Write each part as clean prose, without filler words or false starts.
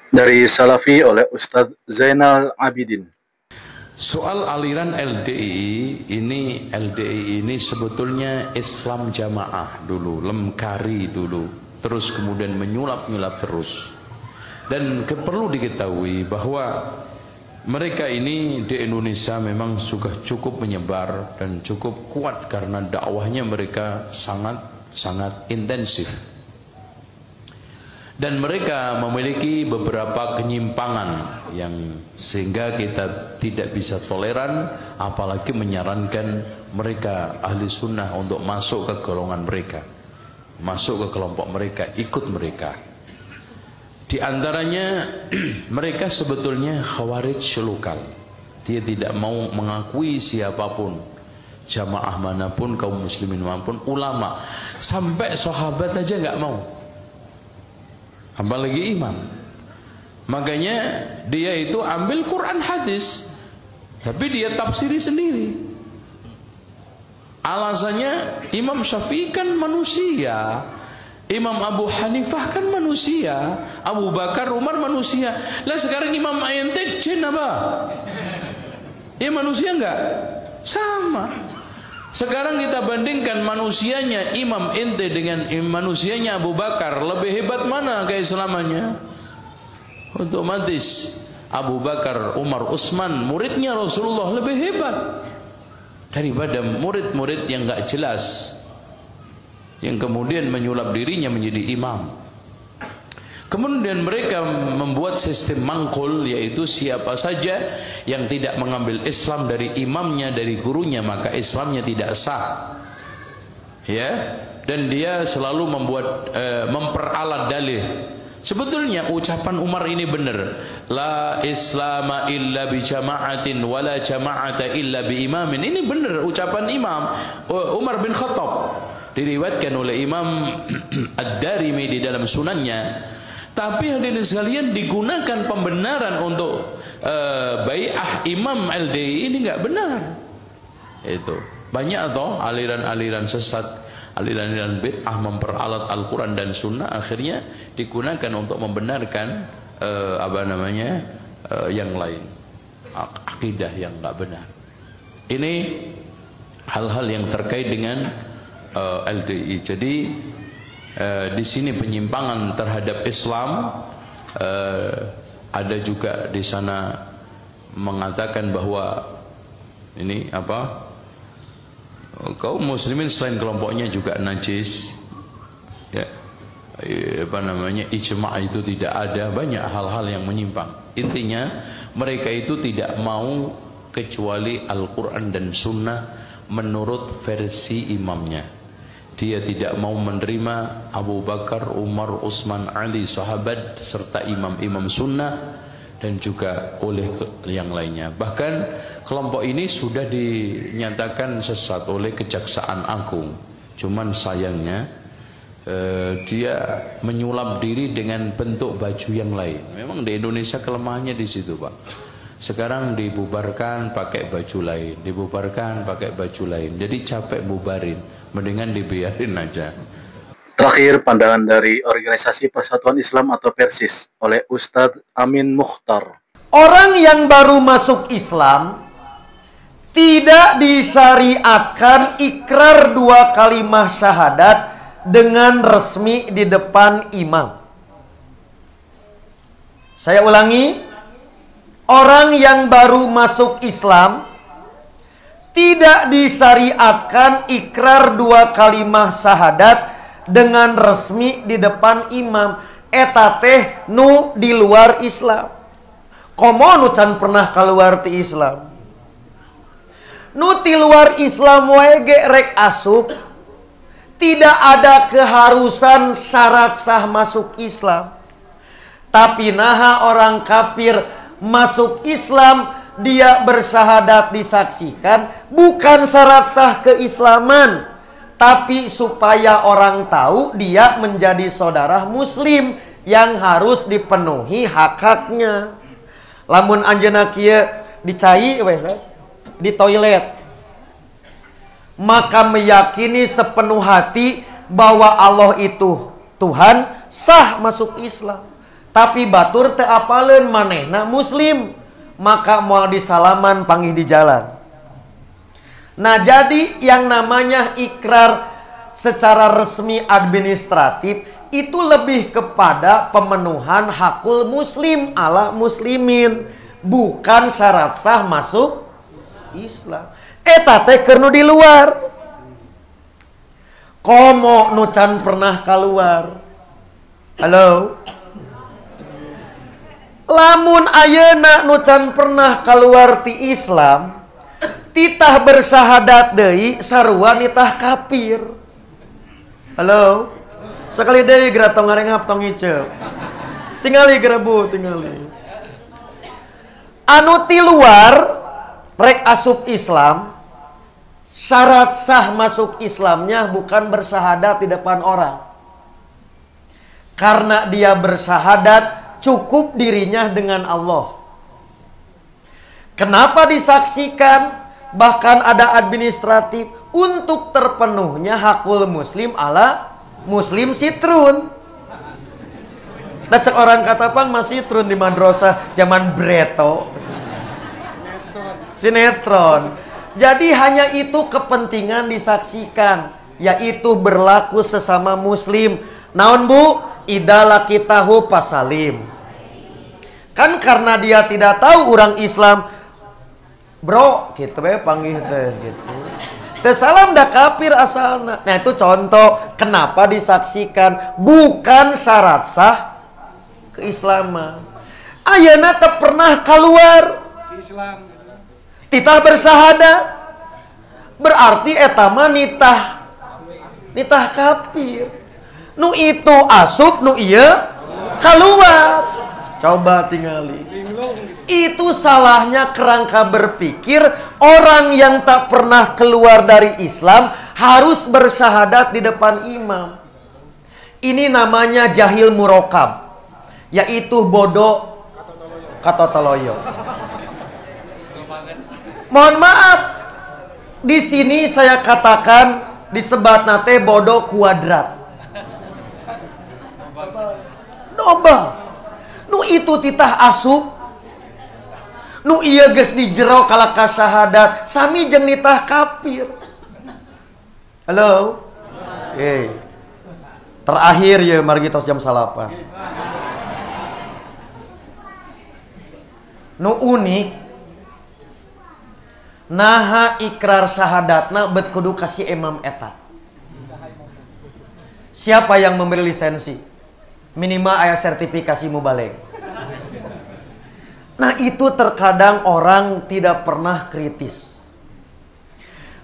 Dari Salafi oleh Ustadz Zainal Abidin. Soal aliran LDI ini sebetulnya Islam jamaah dulu, lemkari dulu, terus kemudian menyulap-nyulap terus. Dan perlu diketahui bahwa mereka ini di Indonesia memang sudah cukup menyebar dan cukup kuat karena dakwahnya mereka sangat intensif. Dan mereka memiliki beberapa kenyimpangan yang sehingga kita tidak bisa toleran, apalagi menyarankan mereka ahli sunnah untuk masuk ke golongan mereka, masuk ke kelompok mereka, ikut mereka. Di antaranya mereka sebetulnya khawarij lokal. Dia tidak mau mengakui siapapun, jamaah manapun, kaum muslimin manapun, ulama, sampai sahabat aja nggak mau, apalagi imam. Makanya dia itu ambil Quran hadis, tapi dia tafsiri sendiri. Alasannya Imam Syafi'i kan manusia, Imam Abu Hanifah kan manusia, Abu Bakar, Umar manusia. Lah sekarang Imam ente jin apa? Ya manusia enggak? Sama. Sekarang kita bandingkan manusianya Imam ente dengan manusianya Abu Bakar, lebih hebat mana keislamannya? Otomatis Abu Bakar, Umar, Utsman, muridnya Rasulullah lebih hebat daripada murid-murid yang enggak jelas, yang kemudian menyulap dirinya menjadi imam. Kemudian mereka membuat sistem mangkul, yaitu siapa saja yang tidak mengambil Islam dari imamnya, dari gurunya, maka Islamnya tidak sah. Ya, dan dia selalu memperalat dalil. Sebetulnya ucapan Umar ini benar. La islama illa bi jama'atin wa la jama'ata illa bi imamin. Ini benar ucapan Imam Umar bin Khattab. Diriwayatkan oleh Imam Ad-Darimi di dalam sunannya. Tapi hadirin sekalian, digunakan pembenaran untuk bai'ah Imam LDI ini enggak benar. Itu banyak toh aliran-aliran sesat, aliran-aliran bid'ah memperalat Al-Quran dan Sunnah, akhirnya digunakan untuk membenarkan yang lain, akidah yang enggak benar. Ini hal-hal yang terkait dengan LDI. Jadi di sini penyimpangan terhadap Islam. Ada juga di sana mengatakan bahwa ini kaum muslimin selain kelompoknya juga najis. Ya, ijma' itu tidak ada, banyak hal-hal yang menyimpang. Intinya mereka itu tidak mau kecuali Al-Quran dan Sunnah menurut versi imamnya. Dia tidak mau menerima Abu Bakar, Umar, Utsman, Ali, sahabat serta imam-imam sunnah dan juga oleh yang lainnya. Bahkan kelompok ini sudah dinyatakan sesat oleh Kejaksaan Agung. Cuman sayangnya dia menyulap diri dengan bentuk baju yang lain. Memang di Indonesia kelemahannya di situ, Pak. Sekarang dibubarkan pakai baju lain, dibubarkan pakai baju lain. Jadi capek bubarin, mendingan dibiarin aja. Terakhir, pandangan dari Organisasi Persatuan Islam atau Persis oleh Ustadz Amin Mukhtar. Orang yang baru masuk Islam tidak disyariatkan ikrar 2 kalimah syahadat dengan resmi di depan imam. Saya ulangi, orang yang baru masuk Islam tidak disyariatkan ikrar 2 kalimah syahadat dengan resmi di depan imam. Eta teh nu di luar Islam. Komo nu can pernah keluar ti Islam. Nu ti luar Islam wae ge rek asup. Tidak ada keharusan syarat sah masuk Islam. Tapi naha orang kafir masuk Islam, dia bersyahadat disaksikan, bukan syarat sah keislaman, tapi supaya orang tahu dia menjadi saudara muslim yang harus dipenuhi hak-haknya. Lamun anjeunna kieu dicai di toilet, maka meyakini sepenuh hati bahwa Allah itu Tuhan, sah masuk Islam. Tapi batur teu apaleun manehna muslim, maka moal disalaman panggih di jalan. Nah, jadi yang namanya ikrar secara resmi administratif itu lebih kepada pemenuhan hakul muslim ala muslimin, bukan syarat sah masuk Islam. Eta teh keur nu di luar. Komo nu can pernah keluar. Halo. Lamun ayeuna nu can pernah keluar ti Islam, titah bersahadat deui sarua nitah kafir. Halo. Sekali deui geura tong ngarengap tong ngiceup. Tingali geura Bu, tingali. Anu ti luar rek asup Islam, syarat sah masuk Islamnya bukan bersahadat di depan orang. Karena dia bersahadat cukup dirinya dengan Allah. Kenapa disaksikan? Bahkan ada administratif untuk terpenuhnya hakul muslim ala muslim sitrun. Dacek orang kata pang masih sitrun di madrasah zaman Breto. Sinetron. Jadi hanya itu kepentingan disaksikan, yaitu berlaku sesama muslim. Naon Bu? Idala kitahu pasalim. Kan karena dia tidak tahu orang Islam, bro, gitu ya panggil teh gitu. Teh salam dah kafir asalna. Nah itu contoh kenapa disaksikan, bukan syarat sah keislaman. Ayeuna teu pernah keluar Islam. Titah bersahadat. Berarti eta mah nitah kafir. Nu itu asup, nu ieu keluar. Coba tingali. Itu salahnya kerangka berpikir orang yang tak pernah keluar dari Islam harus bersyahadat di depan imam. Ini namanya jahil murokab, yaitu bodoh katotoloyo. Mohon maaf, di sini saya katakan disebat nate bodoh kuadrat. Doba. Nu itu titah asup, nu iya geus di jero kala kasyahadat, sami jeung nitah kafir. Halo. Terakhir ya margi tos jam 8. Nu unik naha ikrar syahadatna bet kudu kasih imam eta. Siapa yang memberi lisensi? Minimal aya sertifikasi mubaligh. Nah itu terkadang orang tidak pernah kritis.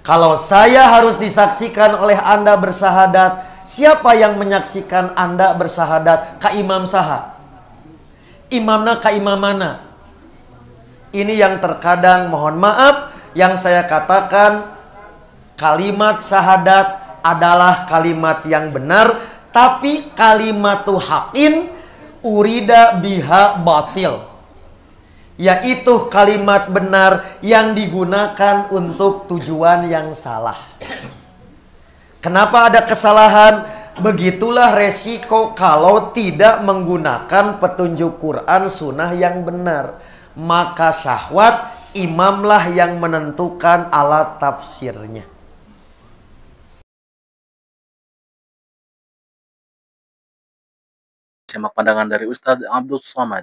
Kalau saya harus disaksikan oleh Anda bersahadat, siapa yang menyaksikan Anda bersahadat? Ka imam saha? Imamna ka imam mana? Ini yang terkadang mohon maaf yang saya katakan kalimat syahadat adalah kalimat yang benar. Tapi kalimatu haqqin urida biha batil, yaitu kalimat benar yang digunakan untuk tujuan yang salah. Kenapa ada kesalahan? Begitulah resiko kalau tidak menggunakan petunjuk Quran sunnah yang benar. Maka syahwat imamlah yang menentukan alat tafsirnya. Simak pandangan dari Ustadz Abdul Somad.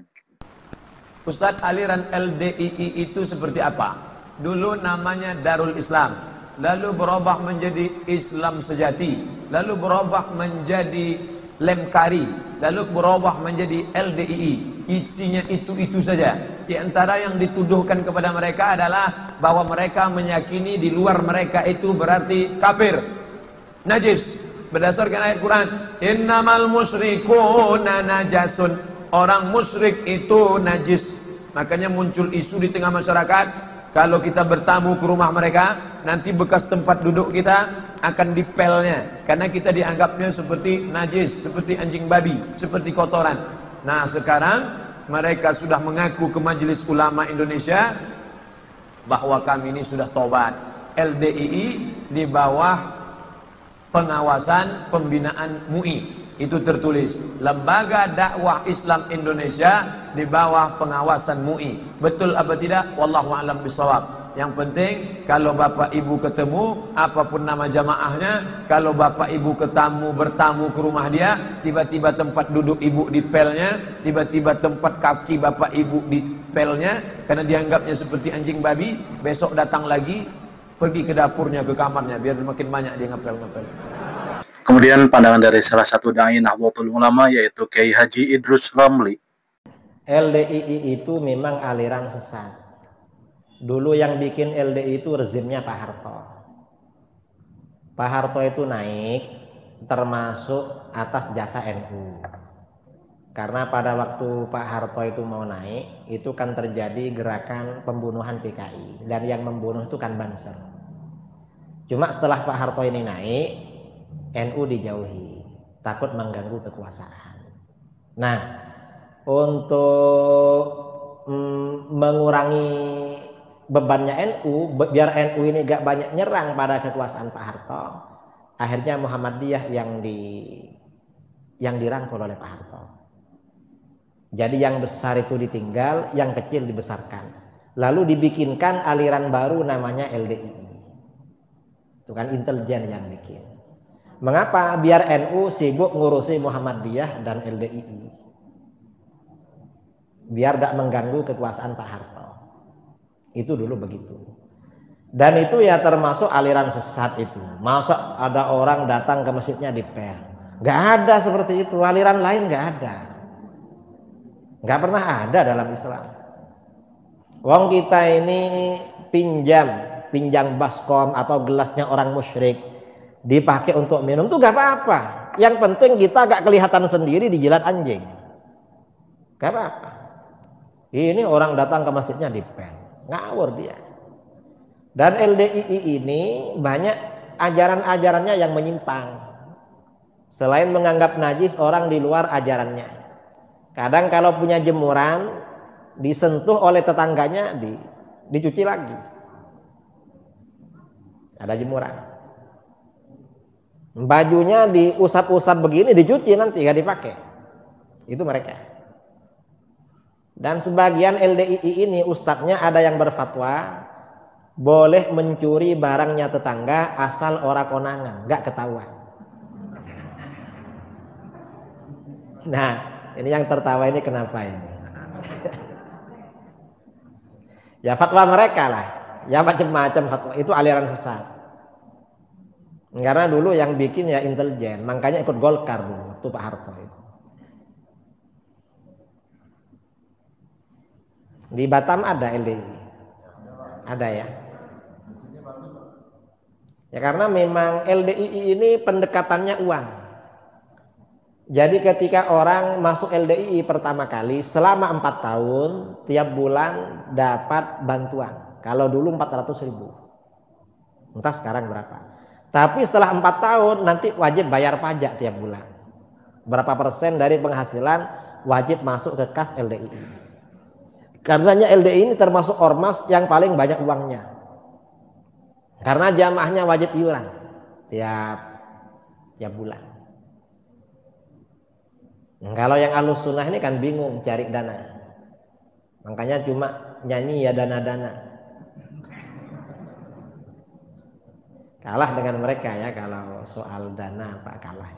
Ustadz, aliran LDII itu seperti apa? Dulu namanya Darul Islam, lalu berubah menjadi Islam Sejati, lalu berubah menjadi Lemkari, lalu berubah menjadi LDII. Isinya itu saja. Di antara yang dituduhkan kepada mereka adalah bahwa mereka meyakini di luar mereka itu berarti kafir, najis. Berdasarkan ayat Quran, innamal musyrikuna najasun. Orang musyrik itu najis. Makanya muncul isu di tengah masyarakat, kalau kita bertamu ke rumah mereka, nanti bekas tempat duduk kita akan dipelnya, karena kita dianggapnya seperti najis, seperti anjing babi, seperti kotoran. Nah sekarang mereka sudah mengaku ke Majelis Ulama Indonesia bahwa kami ini sudah tobat. LDII di bawah pengawasan pembinaan MUI. Itu tertulis Lembaga Dakwah Islam Indonesia di bawah pengawasan MUI. Betul apa tidak? Wallahu a'lam bishawab. Yang penting kalau bapak ibu ketemu, apapun nama jamaahnya, kalau bapak ibu bertamu ke rumah dia, tiba-tiba tempat duduk ibu di pelnya, tiba-tiba tempat kaki bapak ibu di pelnya, karena dianggapnya seperti anjing babi, besok datang lagi, pergi ke dapurnya, ke kamarnya, biar makin banyak dia ngepel-ngepel. Kemudian pandangan dari salah satu dai Nahdlatul Ulama yaitu Kiai Haji Idrus Ramli. LDII itu memang aliran sesat. Dulu yang bikin LDI itu rezimnya Pak Harto. Pak Harto itu naik termasuk atas jasa NU. Karena pada waktu Pak Harto itu mau naik, itu kan terjadi gerakan pembunuhan PKI. Dan yang membunuh itu kan Banser. Cuma setelah Pak Harto ini naik, NU dijauhi, takut mengganggu kekuasaan. Nah, untuk mengurangi bebannya NU, biar NU ini gak banyak nyerang pada kekuasaan Pak Harto, akhirnya Muhammadiyah yang dirangkul oleh Pak Harto. Jadi yang besar itu ditinggal, yang kecil dibesarkan. Lalu dibikinkan aliran baru namanya LDII. Itu kan intelijen yang bikin. Mengapa? Biar NU sibuk ngurusi Muhammadiyah dan LDII. Biar gak mengganggu kekuasaan Pak Harto. Itu dulu begitu. Dan itu ya termasuk aliran sesat itu. Masa ada orang datang ke masjidnya dipel? Gak ada seperti itu. Aliran lain gak ada. Gak pernah ada dalam Islam. Wong kita ini pinjam baskom atau gelasnya orang musyrik, dipakai untuk minum tuh gak apa-apa. Yang penting kita gak kelihatan sendiri dijilat anjing. Gak apa-apa. Ini orang datang ke masjidnya dipel, ngawur dia. Dan LDII ini banyak ajaran-ajarannya yang menyimpang. Selain menganggap najis orang di luar ajarannya, kadang kalau punya jemuran disentuh oleh tetangganya dicuci lagi. Ada jemuran, bajunya diusap-usap begini, dicuci nanti gak dipakai. Itu mereka. Dan sebagian LDII ini ustadznya ada yang berfatwa boleh mencuri barangnya tetangga asal ora konangan, gak ketahuan. Nah, ini yang tertawa ini kenapa ini? Ya fatwa mereka lah, ya macam-macam fatwa, itu aliran sesat. Karena dulu yang bikin ya intelijen, makanya ikut Golkar dulu waktu Pak Harto itu. Di Batam ada LDII, ada ya. Ya karena memang LDII ini pendekatannya uang. Jadi ketika orang masuk LDII pertama kali, selama 4 tahun, tiap bulan dapat bantuan. Kalau dulu 400.000, entah sekarang berapa. Tapi setelah 4 tahun nanti wajib bayar pajak tiap bulan. Berapa persen dari penghasilan wajib masuk ke kas LDII. Karenanya LDII ini termasuk ormas yang paling banyak uangnya. Karena jamaahnya wajib iuran tiap bulan. Kalau yang Ahlus Sunnah ini kan bingung cari dana. Makanya cuma nyanyi ya dana-dana. Kalah dengan mereka ya kalau soal dana Pak, kalah.